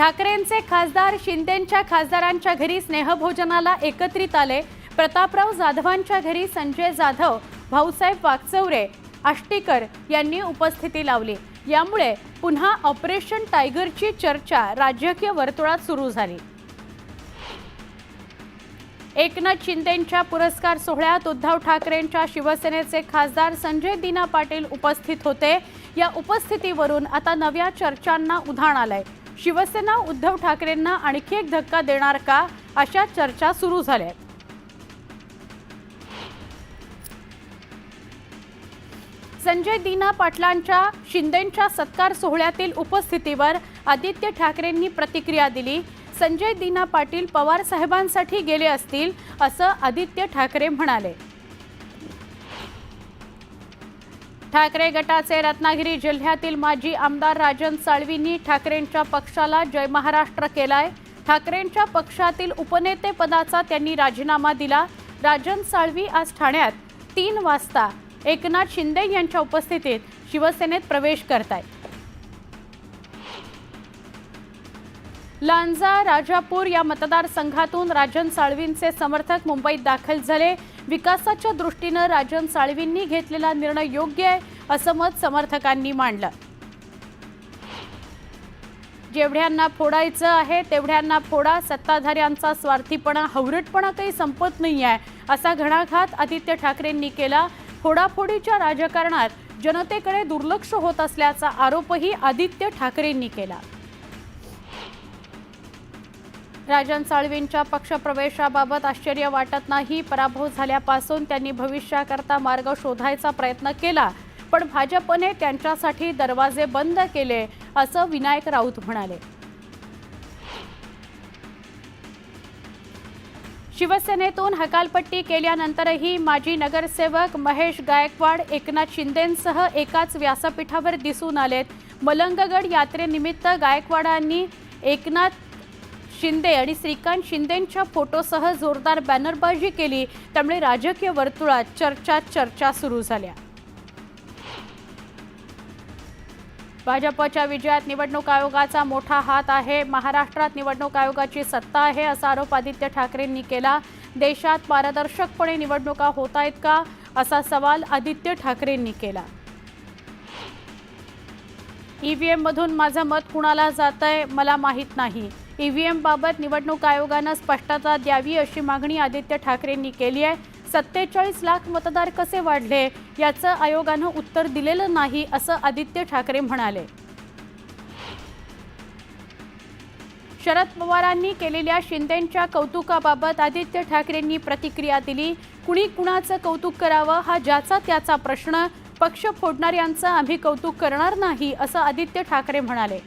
ठाकरेंचे खासदार शिंदेंच्या खासदारांच्या घरी स्नेहभोजनाला एकत्रित आले। प्रतापराव जाधवांच्या घरी संजय जाधव, भाऊसाहेब वागचौरे, आष्टीकर यांनी उपस्थिती लावली। यामुळे पुन्हा ऑपरेशन टायगरची चर्चा राजकीय वर्तुळात सुरू झाली। एकनाथ शिंदेंच्या पुरस्कार सोहळ्यात उद्धव ठाकरेंच्या शिवसेनेचे खासदार संजय दिना पाटील उपस्थित होते। या उपस्थितीवरून आता नव्या चर्चांना उधाण आलंय। शिवसेना उद्धव ठाकरेंना आणखी एक धक्का देणार का, अशा चर्चा सुरू झाल्यात। संजय दिना पाटलांच्या शिंदेंच्या सत्कार सोहळ्यातील उपस्थितीवर आदित्य ठाकरेंनी प्रतिक्रिया दिली। संजय दिना पाटील पवार साहेबांसाठी गेले असतील, असं आदित्य ठाकरे म्हणाले। ठाकरे गटाचे रत्नागिरी जिल्ह्यातील माजी आमदार राजन साळवींनी ठाकरेंच्या पक्षाला जय महाराष्ट्र केलाय। ठाकरेंच्या पक्षातील उपनेते पदाचा त्यांनी राजीनामा दिला। राजन साळवी आज ठाण्यात 3 वाजता एकनाथ शिंदे यांच्या उपस्थितीत शिवसेनेत प्रवेश करतायत। लांजा राजापूर या मतदारसंघातून राजन साळवींचे समर्थक मुंबईत दाखल झाले। विकासाच्या दृष्टीने राजन साळवींनी घेतलेला निर्णय योग्य आहे, असं मत समर्थकांनी मांडलं। जेवढ्यांना फोडायचं आहे तेवढ्यांना फोडा, सत्ताधाऱ्यांचा स्वार्थीपणा, हवरटपणा काही संपत नाही आहे, असा घणाघात आदित्य ठाकरेंनी केला। फोडाफोडीच्या राजकारणात जनतेकडे दुर्लक्ष होत असल्याचा आरोपही आदित्य ठाकरेंनी केला। राजन साळवींच्या पक्षप्रवेशाबाबत आश्चर्य वाटत नाही। पराभव झाल्यापासून त्यांनी भविष्याकरता मार्ग शोधायचा प्रयत्न केला, पण भाजपने त्यांच्यासाठी दरवाजे बंद केले, असं विनायक राऊत म्हणाले। शिवसेनेतून हकालपट्टी केल्यानंतरही माजी नगरसेवक महेश गायकवाड एकनाथ शिंदेंसह एकाच व्यासपीठावर दिसून आलेत। मलंगगड यात्रेनिमित्त गायकवाडांनी एकनाथ शिंदे आणि श्रीकांत शिंदेंच्या फोटोसह जोरदार बॅनरबाजी केली। त्यामुळे राजकीय वर्तुळात चर्चा सुरू झाल्या। भाजपच्या विजयात निवडणूक आयोगाचा मोठा हात आहे। महाराष्ट्रात निवडणूक आयोगाची सत्ता आहे, असा आरोप आदित्य ठाकरेंनी केला। देशात पारदर्शकपणे निवडणुका होत आहेत का, असा सवाल आदित्य ठाकरेंनी केला। ईव्हीएम मधून माझं मत कुणाला जातंय मला माहित नाही। ईव्हीएम बाबत निवडणूक आयोगाने स्पष्टता द्यावी, अशी मागणी आदित्य ठाकरेंनी केली आहे। 47 लाख मतदार कसे वाढले, याचं आयोगाने उत्तर दिलेलं नाही, असं आदित्य ठाकरे म्हणाले। शरद पवारांनी केलेल्या शिंदेंच्या कौतुकाबाबत आदित्य ठाकरेंनी प्रतिक्रिया दिली। कुणी कुणाचं कौतुक करावं हा ज्याचा त्याचा प्रश्न, पक्ष फोडणाऱ्यांचं आम्ही कौतुक करणार नाही, असं आदित्य ठाकरे म्हणाले।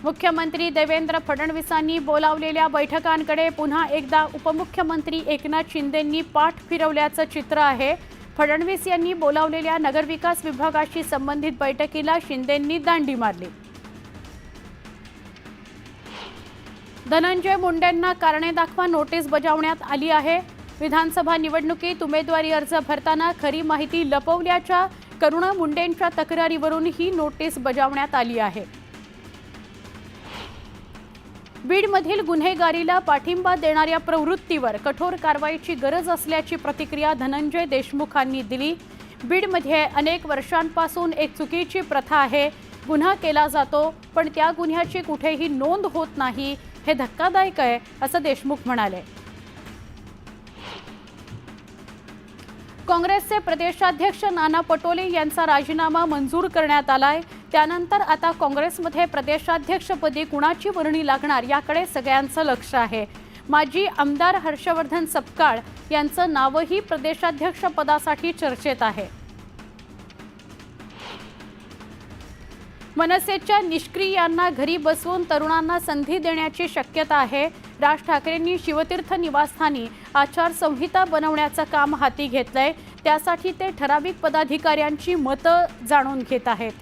मुख्यमंत्री देवेंद्र फडणवीसांनी बोलावलेल्या बैठकांकडे पुन्हा एकदा उपमुख्यमंत्री एकनाथ शिंदेंनी पाठ फिरवल्याचं चित्र आहे। फडणवीस यांनी बोलावलेल्या नगरविकास विभागाशी संबंधित बैठकीला शिंदेंनी दांडी मारली। धनंजय मुंडेंना कारणे दाखवा नोटीस बजावण्यात आली आहे। विधानसभा निवडणुकीत उमेदवारी अर्ज भरताना खरी माहिती लपवल्याच्या करुणा मुंडेंच्या तक्रारीवरून ही नोटीस बजावण्यात आली आहे। बीडमधील गुन्हेगारीला पाठिंबा देणाऱ्या प्रवृत्तीवर कठोर कारवाईची गरज असल्याची प्रतिक्रिया धनंजय देशमुखांनी दिली। बीडमध्ये अनेक वर्षांपासून एक चुकीची प्रथा आहे। गुन्हा केला जातो, पण त्या गुन्ह्याची कुठेही नोंद होत नाही, हे धक्कादायक आहे, असं देशमुख म्हणाले। काँग्रेसचे प्रदेशाध्यक्ष नाना पटोले यांचा राजीनामा मंजूर करण्यात आलाय। त्यानंतर आता काँग्रेसमध्ये प्रदेशाध्यक्षपदी कुणाची वर्णी लागणार याकडे सगळ्यांचं लक्ष आहे। माजी आमदार हर्षवर्धन सपकाळ यांचं नावही प्रदेशाध्यक्षपदासाठी चर्चेत आहे। मनसेच्या निष्क्रियांना घरी बसवून तरुणांना संधी देण्याची शक्यता आहे। राज ठाकरेंनी शिवतीर्थ निवासस्थानी आचारसंहिता बनवण्याचं काम हाती घेतलंय। त्यासाठी ते ठराविक पदाधिकाऱ्यांची मतं जाणून घेत आहेत।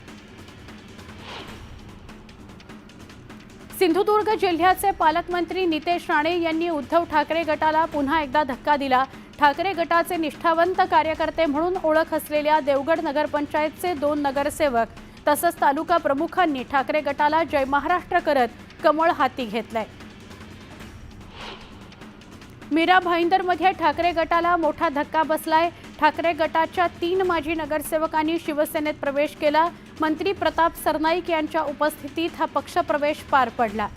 सिंधुदुर्ग जिल्ह्याचे पालकमंत्री नितेश राणे यांनी उद्धव ठाकरे गटाला पुन्हा एकदा धक्का दिला। ठाकरे गटाचे निष्ठावंत कार्यकर्ते म्हणून ओळख असलेल्या देवगड नगरपंचायतचे 2 नगरसेवक तसंच तालुका प्रमुखांनी ठाकरे गटाला जय महाराष्ट्र करत कमळ हाती घेतलंय। मीरा भाईंदरमध्ये ठाकरे गटाला मोठा धक्का बसलाय। ठाकरे गटाच्या 3 माजी नगरसेवकांनी शिवसेनेत प्रवेश केला। मंत्री प्रताप सरनाईक यांच्या उपस्थितीत हा पक्षप्रवेश पार पडला।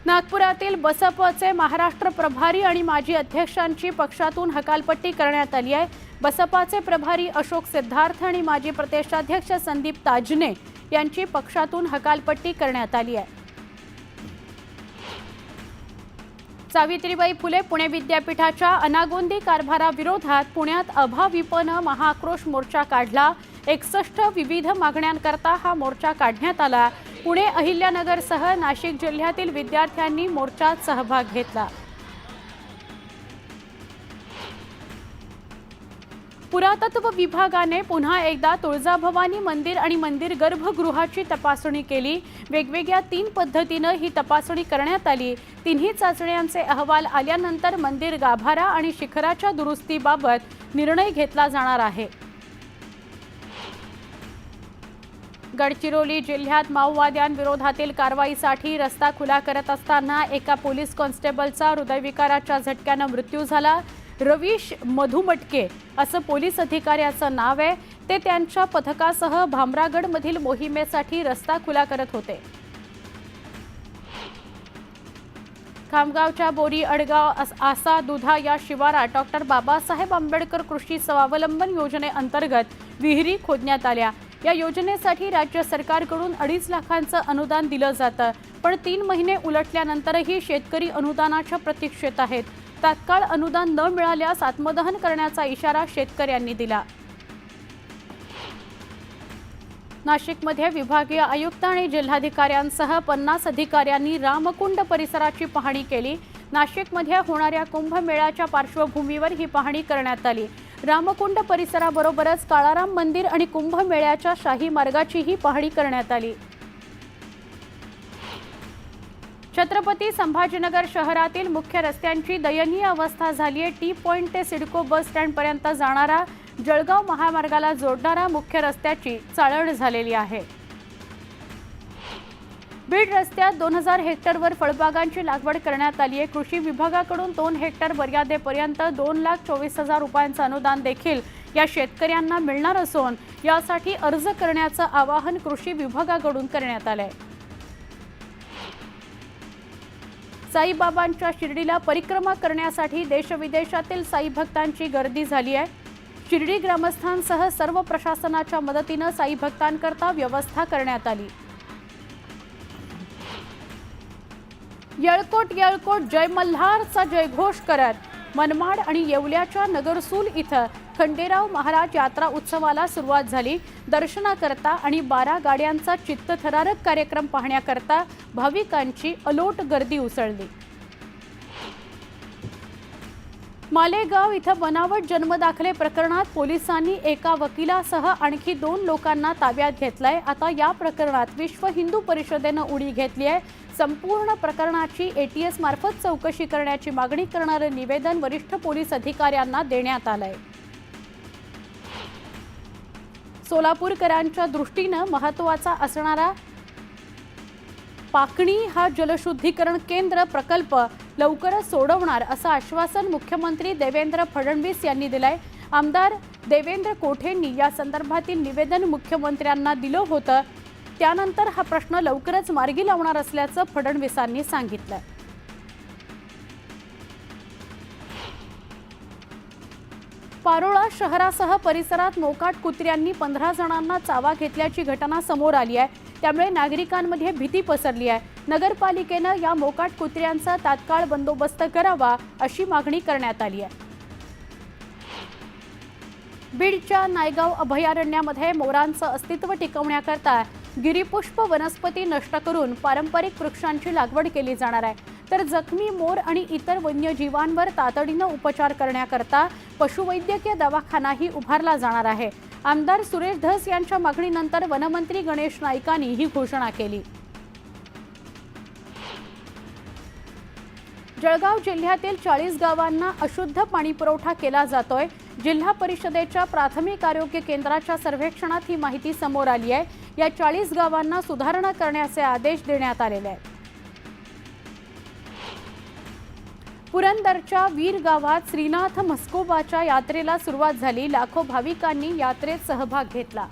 नागपुरातील बसपचे महाराष्ट्र प्रभारी आणि माजी अध्यक्षांची पक्षातून हकालपट्टी करण्यात आली आहे। बसपाचे प्रभारी अशोक सिद्धार्थ आणि माजी प्रदेशाध्यक्ष संदीप ताजने यांची पक्षातून हकालपट्टी करण्यात आली आहे। सावित्रीबाई फुले पुणे विद्यापीठाच्या अनागोंदी कारभाराविरोधात पुण्यात अभाविपनं महाआक्रोश मोर्चा काढला। 61 विविध मागण्यांकरता हा मोर्चा काढण्यात आला। पुणे अहिल्यानगरसह नाशिक जिल्ह्यातील विद्यार्थ्यांनी मोर्चात सहभाग घेतला। पुरातत्व विभागाने पुन्हा एकदा तुळजाभवानी मंदिर आणि मंदिर गर्भगृहाची तपासणी केली। वेगवेगळ्या 3 पद्धतीने ही तपासणी करण्यात आली। तिन्ही चाचण्यांचे अहवाल आल्यानंतर मंदिर गाभारा आणि शिखराच्या दुरुस्तीबाबत निर्णय घेतला जाणार आहे। गडचिरोली जिल्ह्यात माओवाद्यांविरोधातील कारवाईसाठी रस्ता खुला करत असताना एका पोलीस कॉन्स्टेबलचा हृदयविकाराच्या झटक्याने मृत्यू झाला। रवीश मधुमटके असं पोलीस अधिकाऱ्याचं नाव आहे। ते त्यांच्या पथकासह भामरागडमधील मोहिमेसाठी रस्ता खुला करत होते। खामगावच्या बोरी अडगाव आसा दुधा या शिवारात डॉक्टर बाबासाहेब आंबेडकर कृषी स्वावलंबन योजनेअंतर्गत विहिरी खोदण्यात आल्या। या योजनेसाठी राज्य सरकारकडून 2.5 लाखांचं अनुदान दिलं जातं, पण 3 महिने उलटल्यानंतरही शेतकरी अनुदानाच्या प्रतीक्षेत आहेत। तात्काळ अनुदान न मिळाल्यास आत्मदहन करण्याचा इशारा शेतकऱ्यांनी दिला। नाशिकमध्ये विभागीय आयुक्त आणि जिल्हाधिकाऱ्यांसह 50 अधिकाऱ्यांनी रामकुंड परिसराची पाहणी केली। नाशिकमध्ये होणाऱ्या कुंभमेळ्याच्या पार्श्वभूमीवर ही पाहणी करण्यात आली। रामकुंड परिसराबरोबरच काळाराम मंदिर आणि कुंभमेळ्याच्या शाही मार्गाचीही पाहणी करण्यात आली। छत्रपती संभाजीनगर शहरातील मुख्य रस्त्यांची दयनीय अवस्था झाली आहे। टी पॉइंट ते सिडको बस स्टँड पर्यंत जाणारा जळगाव महामार्गाला जोडणारा मुख्य रस्त्याची चाळण झालेली आहे। बीड रस्त्यात 2000 हेक्टरवर फळबागांची लागवड करण्यात आली आहे। कृषी विभागाकडून 2 हेक्टर मर्यादेपर्यंत 2,24,000 रुपयांचं अनुदान देखील या शेतकऱ्यांना मिळणार असून यासाठी अर्ज करण्याचं आवाहन कृषी विभागाकडून करण्यात आलंय। साईबाबांच्या शिर्डीला परिक्रमा करण्यासाठी देशविदेशातील साई भक्तांची गर्दी झाली आहे। शिर्डी ग्रामस्थांसह सर्व प्रशासनाच्या मदतीने साई भक्तांकरता व्यवस्था करण्यात आली। येळकोट येळकोट जय मल्हारचा जयघोष करत मनमाड आणि येवल्याच्या नगरसूल इथं खंडेराव महाराज यात्रा उत्सवाला सुरुवात झाली। दर्शनाकरता आणि 12 गाड्यांचा चित्तथरारक कार्यक्रम पाहण्याकरता भाविकांची अलोट गर्दी उसळली। मालेगाव इथं बनावट जन्मदाखले प्रकरणात पोलिसांनी एका वकिलासह आणखी 2 लोकांना ताब्यात घेतलंय। आता या प्रकरणात विश्व हिंदू परिषदेनं उडी घेतली आहे। संपूर्ण प्रकरणाची ATS मार्फत चौकशी करण्याची मागणी करणारे निवेदन वरिष्ठ पोलीस अधिकाऱ्यांना देण्यात आलंय। सोलापूरकरांच्या दृष्टीने महत्त्वाचा असणारा पाकणी हा जलशुद्धीकरण केंद्र प्रकल्प लवकरच सोडवणार असं आश्वासन मुख्यमंत्री देवेंद्र फडणवीस यांनी दिलंय। आमदार देवेंद्र कोठेंनी या संदर्भातील निवेदन मुख्यमंत्र्यांना दिलं होतं। त्यानंतर हा प्रश्न लवकरच मार्गी लावणार असल्याचं फडणवीसांनी सांगितलं। पारोळा शहरासह परिसरात मोकाट कुत्र्यांनी 15 जणांना चावा घेतल्याची घटना समोर आली आहे। त्यामुळे नागरिकांमध्ये भीती पसरली आहे। नगरपालिकेने या मोकाट कुत्र्यांचा तात्काळ बंदोबस्त करावा अशी मागणी करण्यात आली आहे। बीडच्या नायगाव अभयारण्यामध्ये मोरांचं अस्तित्व टिकवण्याकरता गिरीपुष्प वनस्पती नष्ट करून पारंपरिक वृक्षांची लागवड केली जाणार आहे। तर जखमी मोर आणि इतर वन्यजीवांवर तातडीने उपचार करण्याकरता पशुवैद्यकीय दवाखानाही उभारला जाणार आहे। आमदार सुरेश धस यांच्या मागणीनंतर वनमंत्री गणेश नाईकांनी ही घोषणा केली। जळगाव जिल्ह्यातील 40 गावांना अशुद्ध पाणी पुरवठा केला जातोय। जिल्हा परिषदेच्या प्राथमिक आरोग्य केंद्राच्या सर्वेक्षणात ही माहिती समोर आली आहे। या 40 गावांना सुधारणा करण्याचे आदेश देण्यात आलेले आहेत। पुरंदरच्या वीर गावात श्रीनाथ म्हस्कोबाच्या यात्रेला सुरुवात झाली। लाखो भाविकांनी यात्रेत सहभाग घेतला।